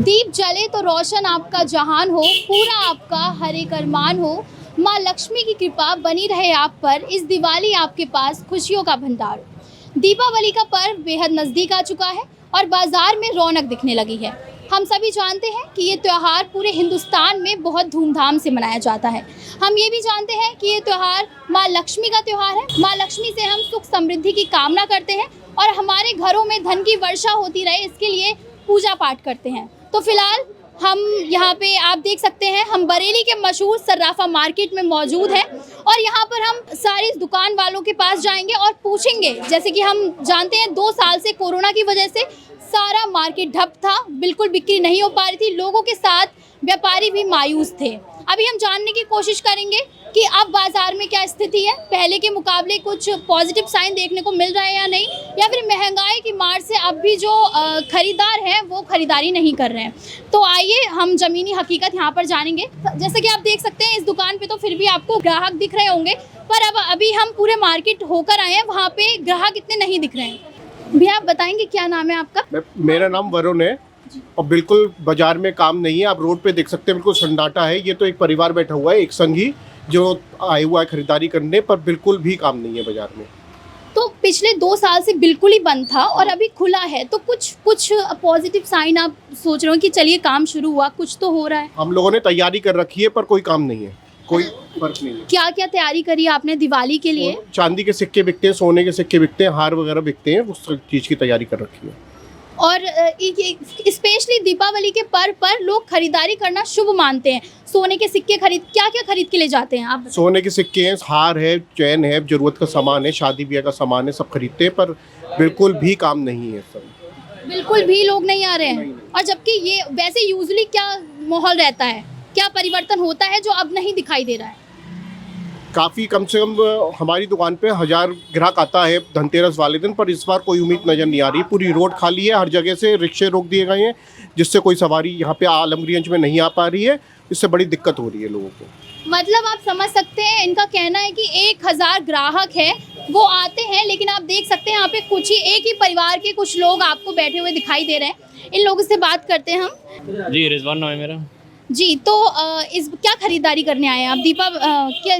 दीप जले तो रोशन आपका जहान हो, पूरा आपका हर एक अरमान हो। माँ लक्ष्मी की कृपा बनी रहे आप पर, इस दिवाली आपके पास खुशियों का भंडार हो। दीपावली का पर्व बेहद नज़दीक आ चुका है और बाजार में रौनक दिखने लगी है। हम सभी जानते हैं कि ये त्यौहार पूरे हिंदुस्तान में बहुत धूमधाम से मनाया जाता है। हम ये भी जानते हैं कि ये त्यौहार माँ लक्ष्मी का त्यौहार है। माँ लक्ष्मी से हम सुख समृद्धि की कामना करते हैं और हमारे घरों में धन की वर्षा होती रहे, इसके लिए पूजा पाठ करते हैं। तो फिलहाल हम यहाँ पे आप देख सकते हैं, हम बरेली के मशहूर सर्राफा मार्केट में मौजूद हैं और यहाँ पर हम सारे दुकान वालों के पास जाएंगे और पूछेंगे। जैसे कि हम जानते हैं 2 साल से कोरोना की वजह से सारा मार्केट ठप था, बिल्कुल बिक्री नहीं हो पा रही थी, लोगों के साथ व्यापारी भी मायूस थे। अभी हम जानने की कोशिश करेंगे कि अब बाजार में क्या स्थिति है, पहले के मुकाबले कुछ पॉजिटिव साइन देखने को मिल रहा है या नहीं, या फिर महंगाई की मार से अब भी जो खरीदार हैं वो खरीदारी नहीं कर रहे हैं। तो आइए हम ज़मीनी हकीकत यहाँ पर जानेंगे। जैसे कि आप देख सकते हैं इस दुकान पे तो फिर भी आपको ग्राहक दिख रहे होंगे, पर अब अभी हम पूरे मार्केट होकर आए हैं, वहाँ पे ग्राहक इतने नहीं दिख रहे हैं। भैया आप बताएंगे क्या नाम है आपका? मेरा नाम वरुण है और बिल्कुल बाजार में काम नहीं है। आप रोड पे देख सकते हैं बिल्कुल सन्नाटा है। ये तो एक परिवार बैठा हुआ है, एक संगी जो आया हुआ है खरीदारी करने, पर बिल्कुल भी काम नहीं है बाजार में। तो पिछले 2 साल से बिल्कुल ही बंद था और अभी खुला है, तो कुछ पॉजिटिव साइन आप सोच रहे हो कि चलिए काम शुरू हुआ, कुछ तो हो रहा है? हम लोगों ने तैयारी कर रखी है पर कोई काम नहीं है, कोई फर्क नहीं है। क्या क्या तैयारी करी आपने दिवाली के लिए? चांदी के सिक्के बिकते हैं, सोने के सिक्के बिकते हैं, हार वगैरह बिकते हैं, उस चीज़ की तैयारी कर रखी है। और स्पेशली दीपावली के पर्व पर लोग खरीदारी करना शुभ मानते हैं। सोने के सिक्के क्या क्या खरीद के ले जाते हैं आप? सोने के सिक्के हैं, हार है, चैन है, जरूरत का सामान है, शादी ब्याह का सामान है, सब खरीदते हैं, पर बिल्कुल भी काम नहीं है। सब बिल्कुल भी लोग नहीं आ रहे हैं। और जबकि ये वैसे यूजुअली क्या माहौल रहता है, क्या परिवर्तन होता है जो अब नहीं दिखाई दे रहा है? काफ़ी कम से कम हमारी दुकान पे 1000 ग्राहक आता है धनतेरस वाले दिन, पर इस बार कोई उम्मीद नज़र नहीं आ रही। पूरी रोड खाली है, हर जगह से रिक्शे रोक दिए गए हैं, जिससे कोई सवारी यहाँ पे आलमगीरगंज में नहीं आ पा रही है। इससे बड़ी दिक्कत हो रही है लोगों को। मतलब आप समझ सकते हैं, इनका कहना है कि 1000 ग्राहक है, वो आते हैं, लेकिन आप देख सकते हैं यहाँ पे कुछ ही एक ही परिवार के कुछ लोग आपको बैठे हुए दिखाई दे रहे हैं। इन लोगों से बात करते हैं हम। जी रिजवान नाम है मेरा। जी, तो इस क्या खरीदारी करने आए हैं आप?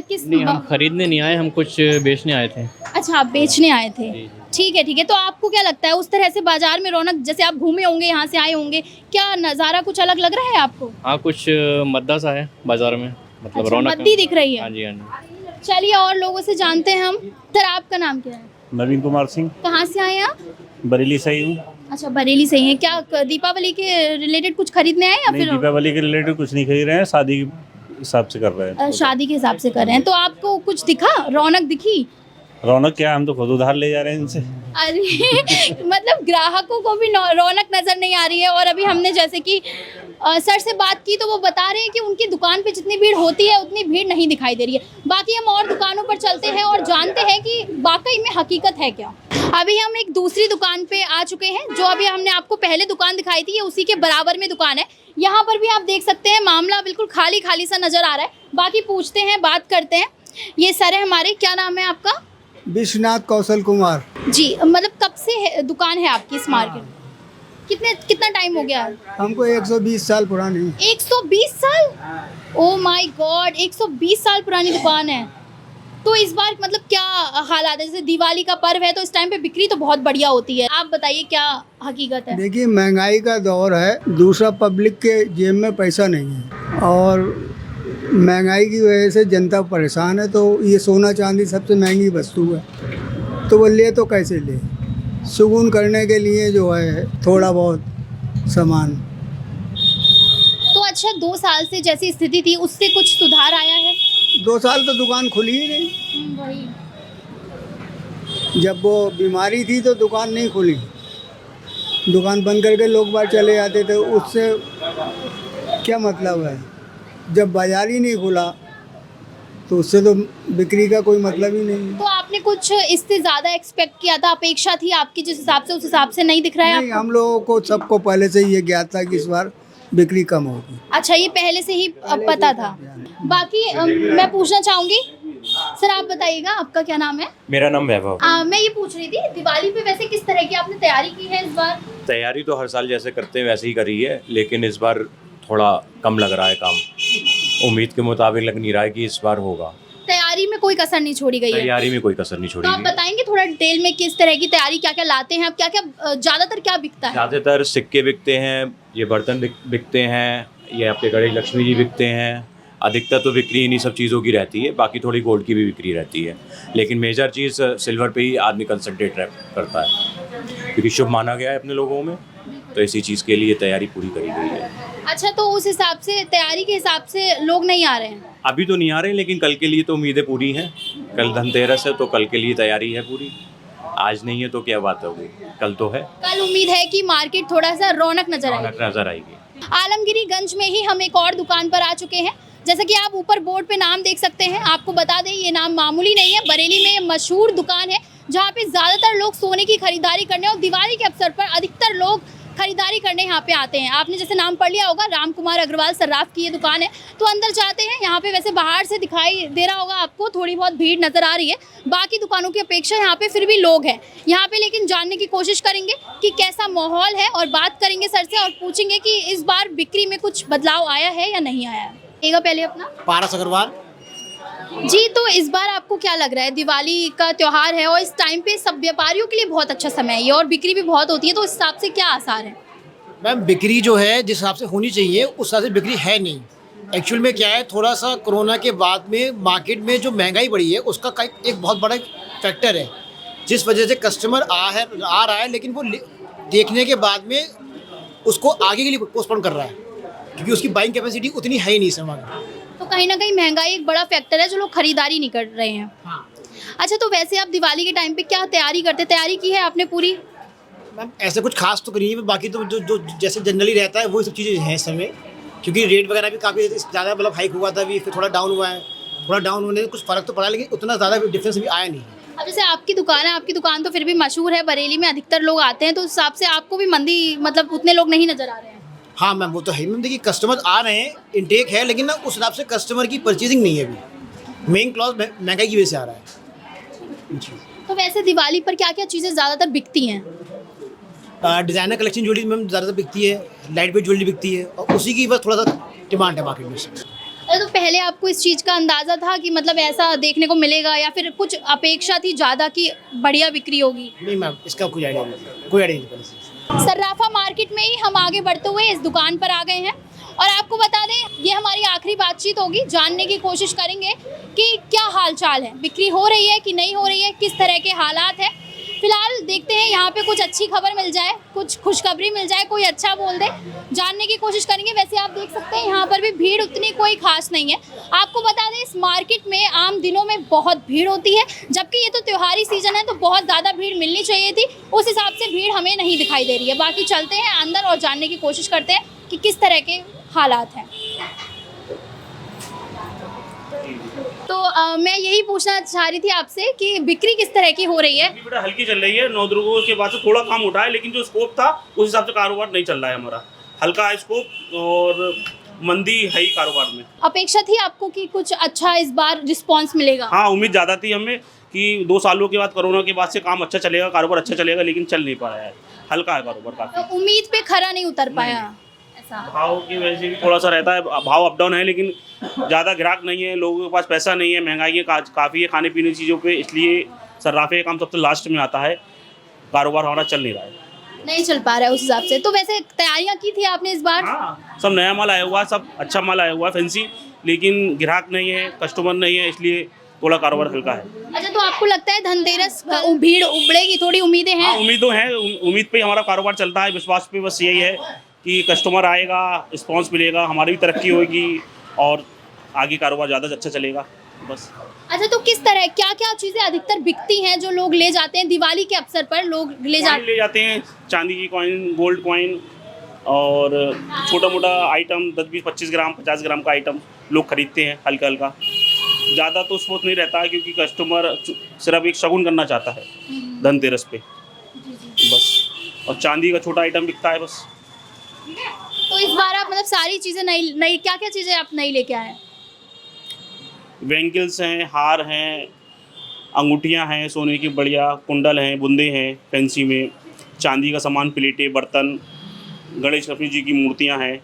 किस नहीं, हम खरीदने नहीं आए, हम कुछ बेचने आए थे। अच्छा, आप बेचने आए थे। ठीक है। तो आपको क्या लगता है, उस तरह से बाजार में रौनक, जैसे आप घूमे होंगे, यहाँ से आए होंगे, क्या नज़ारा कुछ अलग लग रहा है आपको? हाँ, कुछ मद्दा सा है बाजार में, मतलब अच्छा, रौनक मद्दी दिख रही है। हाँ जी, हाँ जी। चलिए और लोगों से जानते हैं हम। सर आपका नाम क्या है? नवीन कुमार सिंह, कहाँ से आए हैं आप? बरेली से ही हूँ। अच्छा, बरेली से ही हैं। क्या दीपावली के रिलेटेड कुछ खरीदने आए या नहीं, फिर दीपावली के रिलेटेड कुछ नहीं खरीद रहे हैं, शादी के हिसाब से कर रहे हैं। शादी के हिसाब से कर रहे हैं? तो आपको कुछ दिखा, रौनक दिखी? रौनक क्या, हम तो खुद उधार ले जा रहे हैं इनसे। अरे मतलब ग्राहकों को भी रौनक नज़र नहीं आ रही है। और अभी हमने जैसे कि सर से बात की तो वो बता रहे हैं कि उनकी दुकान पे जितनी भीड़ होती है उतनी भीड़ नहीं दिखाई दे रही है। बाकी हम और दुकानों पर चलते हैं और जानते हैं कि वाकई में हकीकत है क्या। अभी हम एक दूसरी दुकान पे आ चुके हैं, जो अभी हमने आपको पहले दुकान दिखाई थी, ये उसी के बराबर में दुकान है। यहाँ पर भी आप देख सकते हैं मामला बिल्कुल खाली खाली सा नज़र आ रहा है। बाकी पूछते हैं, बात करते हैं। ये सर है हमारे, क्या नाम है आपका? विश्वनाथ कौशल कुमार। जी, मतलब कब से दुकान है आपकी इस मार्केट में? कितना टाइम हो गया? हमको 120 साल पुरानी। 120 साल? ओह माय गॉड, 120 साल पुरानी दुकान है। तो इस बार मतलब क्या हालात है? जैसे दिवाली का पर्व है तो इस टाइम पे बिक्री तो बहुत बढ़िया होती है, आप बताइए क्या हकीकत है? देखिए, महंगाई का दौर है, दूसरा पब्लिक के जेब में पैसा नहीं है और महंगाई की वजह से जनता परेशान है। तो ये सोना चांदी सबसे महंगी वस्तु है, तो वो ले तो कैसे ले? सुकून करने के लिए जो है थोड़ा बहुत सामान। तो अच्छा, 2 साल से जैसी स्थिति थी उससे कुछ सुधार आया है? 2 साल तो दुकान खुली ही नहीं। वही, जब वो बीमारी थी तो दुकान नहीं खुली, दुकान बंद करके लोग बाहर चले जाते थे। उससे क्या मतलब है? जब बाजार ही नहीं खुला तो उससे तो बिक्री का कोई मतलब ही नहीं। तो आपने कुछ इससे ज़्यादा एक्सपेक्ट किया था, अपेक्षा थी आपकी जिस हिसाब से, उस हिसाब से नहीं दिख रहा है नहीं, आपको? हम लोगों को सबको पहले से ये ज्ञात था कि इस बार बिक्री कम होगी। अच्छा, ये पहले से ही पता था। बाकी मैं पूछना चाहूँगी, सर आप बताइएगा आपका क्या नाम है? मेरा नाम वैभव। मैं ये पूछ रही थी, दिवाली पे वैसे किस तरह की आपने तैयारी की है इस बार? तैयारी तो हर साल जैसे करते हैं वैसे ही करी है, लेकिन इस बार थोड़ा कम लग रहा है काम। उम्मीद के मुताबिक लग नहीं रहा है कि इस बार होगा। तैयारी में कोई कसर नहीं छोड़ी गई है। तैयारी में कोई कसर नहीं छोड़ी तो आप गई। बताएंगे थोड़ा डिटेल में किस तरह की तैयारी, क्या क्या लाते हैं आप, क्या क्या ज्यादातर क्या बिकता है? ज़्यादातर सिक्के बिकते हैं, ये बर्तन बिकते हैं, ये आपके गणेश लक्ष्मी जी बिकते हैं। अधिकतर तो बिक्री इन्हीं सब चीज़ों की रहती है, बाकी थोड़ी गोल्ड की भी बिक्री रहती है, लेकिन मेजर चीज़ सिल्वर पे ही आदमी कंसंट्रेट करता है, क्योंकि शुभ माना गया है अपने लोगों में, तो इसी चीज़ के लिए तैयारी पूरी करी गई है। अच्छा, तो उस हिसाब से तैयारी के हिसाब से लोग नहीं आ रहे हैं? अभी तो नहीं आ रहे, लेकिन कल के लिए तो उम्मीदें पूरी हैं। कल धनतेरस है तो कल के लिए तैयारी है पूरी। आज नहीं है तो क्या बात होगी, कल तो है। कल उम्मीद है कि मार्केट थोड़ा सा रौनक नजर आएगी। रौनक नजर आएगी। आलमगीरीगंज में ही हम एक और दुकान पर आ चुके हैं। जैसा कि आप ऊपर बोर्ड पे नाम देख सकते हैं, आपको बता दें ये नाम मामूली नहीं है। बरेली में ये मशहूर दुकान है जहाँ पे ज़्यादातर लोग सोने की खरीदारी करने और दिवाली के अवसर पर अधिकतर लोग खरीदारी करने यहाँ पे आते हैं। आपने जैसे नाम पढ़ लिया होगा, राम कुमार अग्रवाल सर्राफ की ये दुकान है। तो अंदर जाते हैं। यहाँ पे वैसे बाहर से दिखाई दे रहा होगा आपको थोड़ी बहुत भीड़ नज़र आ रही है, बाकी दुकानों की अपेक्षा यहाँ पे फिर भी लोग हैं यहाँ पे। लेकिन जानने की कोशिश करेंगे कि कैसा माहौल है और बात करेंगे सर से और पूछेंगे कि इस बार बिक्री में कुछ बदलाव आया है या नहीं आया है। एक पहले अपना पारस अग्रवाल जी, तो इस बार आपको क्या लग रहा है? दिवाली का त्यौहार है और इस टाइम पे सब व्यापारियों के लिए बहुत अच्छा समय है ये, और बिक्री भी बहुत होती है, तो इस हिसाब से क्या आसार है? मैम, बिक्री जो है जिस हिसाब से होनी चाहिए उस हिसाब से बिक्री है नहीं। एक्चुअल में क्या है, थोड़ा सा कोरोना के बाद में मार्केट में जो महंगाई बढ़ी है उसका एक बहुत बड़ा फैक्टर है, जिस वजह से कस्टमर आ रहा है, लेकिन वो देखने के बाद में उसको आगे के लिए पोस्टपोन कर रहा है, क्योंकि उसकी बाइंग कैपेसिटी उतनी है ही नहीं सामान। तो कहीं ना कहीं महंगाई एक बड़ा फैक्टर है जो लोग खरीदारी नहीं कर रहे हैं। हाँ अच्छा, तो वैसे आप दिवाली के टाइम पे क्या तैयारी करते? तैयारी की है आपने पूरी? मैम, ऐसे कुछ खास तो करी है, बाकी तो जो जैसे जनरली रहता है वही सब चीज़ें हैं इस समय, क्योंकि रेट वगैरह भी काफ़ी ज़्यादा मतलब हाइक हुआ था, अभी फिर थोड़ा डाउन हुआ है। थोड़ा डाउन होने से कुछ फ़र्क तो पड़ा, लेकिन उतना ज़्यादा डिफरेंस भी आया नहीं। अब जैसे आपकी दुकान है, आपकी दुकान तो फिर भी मशहूर है, बरेली में अधिकतर लोग आते हैं, तो उस हिसाब से आपको भी मंदी मतलब उतने लोग नहीं नज़र आ रहे हैं? हाँ मैम, वो तो है मैम। देखिए, कस्टमर आ रहे हैं, इनटेक है, लेकिन ना उस हिसाब से कस्टमर की परचेजिंग नहीं है अभी। मेन क्लॉज महंगाई की वजह से आ रहा है जी। तो वैसे दिवाली पर क्या क्या चीज़ें ज़्यादातर बिकती हैं? डिज़ाइनर कलेक्शन ज्वेलरी मैम ज़्यादातर बिकती है, लाइट वेट ज्वेलरी बिकती है, और उसी की बस थोड़ा सा डिमांड है मार्केट में। अरे, तो पहले आपको इस चीज़ का अंदाज़ा था कि मतलब ऐसा देखने को मिलेगा, या फिर कुछ अपेक्षा थी ज़्यादा कि बढ़िया बिक्री होगी? नहीं मैम, इसका कोई आइडिया नहीं, कोई आइडिया नहीं पहले से। सर्राफा मार्केट में ही हम आगे बढ़ते हुए इस दुकान पर आ गए हैं, और आपको बता दें ये हमारी आखिरी बातचीत होगी। जानने की कोशिश करेंगे कि क्या हाल चाल है, बिक्री हो रही है कि नहीं हो रही है, किस तरह के हालात हैं। फिलहाल देखते हैं यहाँ पे कुछ अच्छी खबर मिल जाए, कुछ खुशखबरी मिल जाए, कोई अच्छा बोल दे, जानने की कोशिश करेंगे। वैसे आप देख सकते हैं यहाँ पर भी भीड़ उतनी कोई खास नहीं है। आपको बता दें इस मार्केट में आम दिनों में बहुत भीड़ होती है, जबकि ये तो त्योहारी सीजन है तो बहुत ज़्यादा भीड़ मिलनी चाहिए थी, उस हिसाब से भीड़ हमें नहीं दिखाई दे रही है। बाकी चलते हैं अंदर और जानने की कोशिश करते हैं कि किस तरह के हालात हैं। तो मैं यही पूछना चाह रही थी आपसे कि बिक्री किस तरह की हो रही है? अभी बड़ा हल्की चल रही है। 9 दुर्गों के बाद से थोड़ा कम उठा है, लेकिन जो स्कोप था उस हिसाब से कारोबार नहीं चल रहा है हमारा। हल्का है स्कोप और मंदी है ही कारोबार में। अपेक्षा थी आपको कि कुछ अच्छा इस बार रिस्पांस मिलेगा? हाँ, उम्मीद ज़्यादा थी हमें कि 2 सालों के बाद, कोरोना के बाद से काम अच्छा चलेगा, कारोबार अच्छा चलेगा, लेकिन चल नहीं पा रहा है। हल्का है कारोबार काफ़ी। तो उम्मीद पे खरा नहीं उतर पाया ऐसा? भाव की वजह से भी थोड़ा सा रहता है, भाव अप डाउन है, लेकिन ज़्यादा ग्राहक नहीं है, लोगों के पास पैसा नहीं है, महंगाई है काफ़ी है खाने पीने की चीज़ों पे, इसलिए सर्राफे का काम सबसे लास्ट में आता है। कारोबार हमारा चल नहीं रहा है, नहीं चल पा रहा है उस हिसाब से। तो वैसे तैयारियां की थी आपने इस बार? हाँ, सब नया माल आया हुआ है, सब अच्छा माल आया हुआ है फैंसी, लेकिन ग्राहक नहीं है, कस्टमर नहीं है, इसलिए थोड़ा कारोबार हल्का है। अच्छा, तो आपको लगता है धनतेरस का भीड़ उबड़ेगी? थोड़ी उम्मीदें हैं? हाँ, उम्मीदें हैं, उम्मीद पे हमारा कारोबार चलता है, विश्वास पे। बस यही है कि कस्टमर आएगा, रिस्पॉन्स मिलेगा, हमारी भी तरक्की होगी और आगे कारोबार ज़्यादा अच्छा चलेगा बस। अच्छा, तो किस तरह क्या क्या चीज़ें अधिकतर बिकती हैं जो लोग ले जाते हैं दिवाली के अवसर पर? लोग ले जाते हैं चांदी की कॉइन, गोल्ड कॉइन और छोटा मोटा आइटम 10, 20, 25 ग्राम, 50 ग्राम का आइटम लोग खरीदते हैं हल्का हल्का। ज़्यादा तो स्पोर्ट नहीं रहता है, क्योंकि कस्टमर सिर्फ एक शगुन करना चाहता है धनतेरस पे बस, और चांदी का छोटा आइटम बिकता है बस। तो इस बार आप मतलब सारी चीज़ें नई क्या क्या चीज़ें आप नई लेके आए? बैंगल्स हैं, हार हैं, अंगूठियां हैं सोने की बढ़िया, कुंडल हैं, बुंदे हैं फैंसी में, चांदी का सामान, प्लेटें, बर्तन, गणेश लक्ष्मी जी की मूर्तियाँ हैं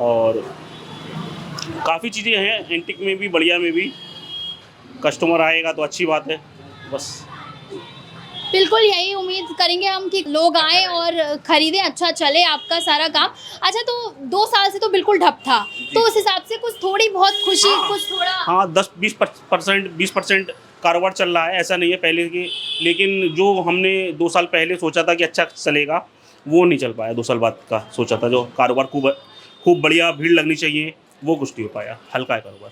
और काफ़ी चीज़ें हैं एंटिक में भी, बढ़िया में भी। कस्टमर आएगा तो अच्छी बात है, बस। बिल्कुल यही उम्मीद करेंगे हम कि लोग आए और खरीदें, अच्छा चले आपका सारा काम। अच्छा, तो 2 साल से तो बिल्कुल ठप था, तो उस हिसाब से कुछ थोड़ी बहुत खुशी, कुछ थोड़ा हाँ 10-20% कारोबार चल रहा है, ऐसा नहीं है पहले की। लेकिन जो हमने 2 साल पहले सोचा था कि अच्छा चलेगा, वो नहीं चल पाया। 2 साल बाद का सोचा था जो कारोबार खूब बढ़िया, भीड़ लगनी चाहिए, वो कुछ नहीं हो पाया, हल्का है कारोबार।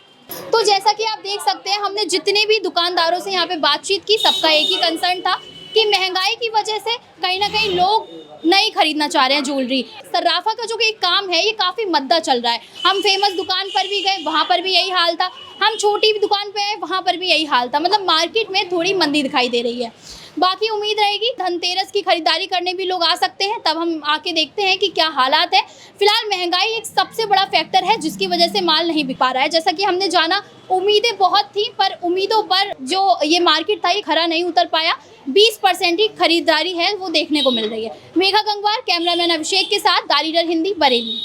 तो जैसा कि आप देख सकते हैं, हमने जितने भी दुकानदारों से यहाँ पे बातचीत की, सबका एक ही कंसर्न था कि महंगाई की वजह से कहीं ना कहीं लोग नहीं खरीदना चाह रहे हैं ज्वेलरी। सर्राफा का जो एक काम है ये काफ़ी मद्दा चल रहा है। हम फेमस दुकान पर भी गए, वहाँ पर भी यही हाल था। हम छोटी दुकान पे गए, वहाँ पर भी यही हाल था। मतलब मार्केट में थोड़ी मंदी दिखाई दे रही है। बाकी उम्मीद रहेगी धनतेरस की खरीदारी करने भी लोग आ सकते हैं, तब हम आके देखते हैं कि क्या हालात है। फिलहाल महंगाई एक सबसे बड़ा फैक्टर है जिसकी वजह से माल नहीं बिक पा रहा है। जैसा कि हमने जाना, उम्मीदें बहुत थी, पर उम्मीदों पर जो ये मार्केट था ये खरा नहीं उतर पाया। 20% ही खरीदारी है वो देखने को मिल रही है। मेघा गंगवार, कैमरामैन अभिषेक के साथ, दारीडर हिंदी, बरेली।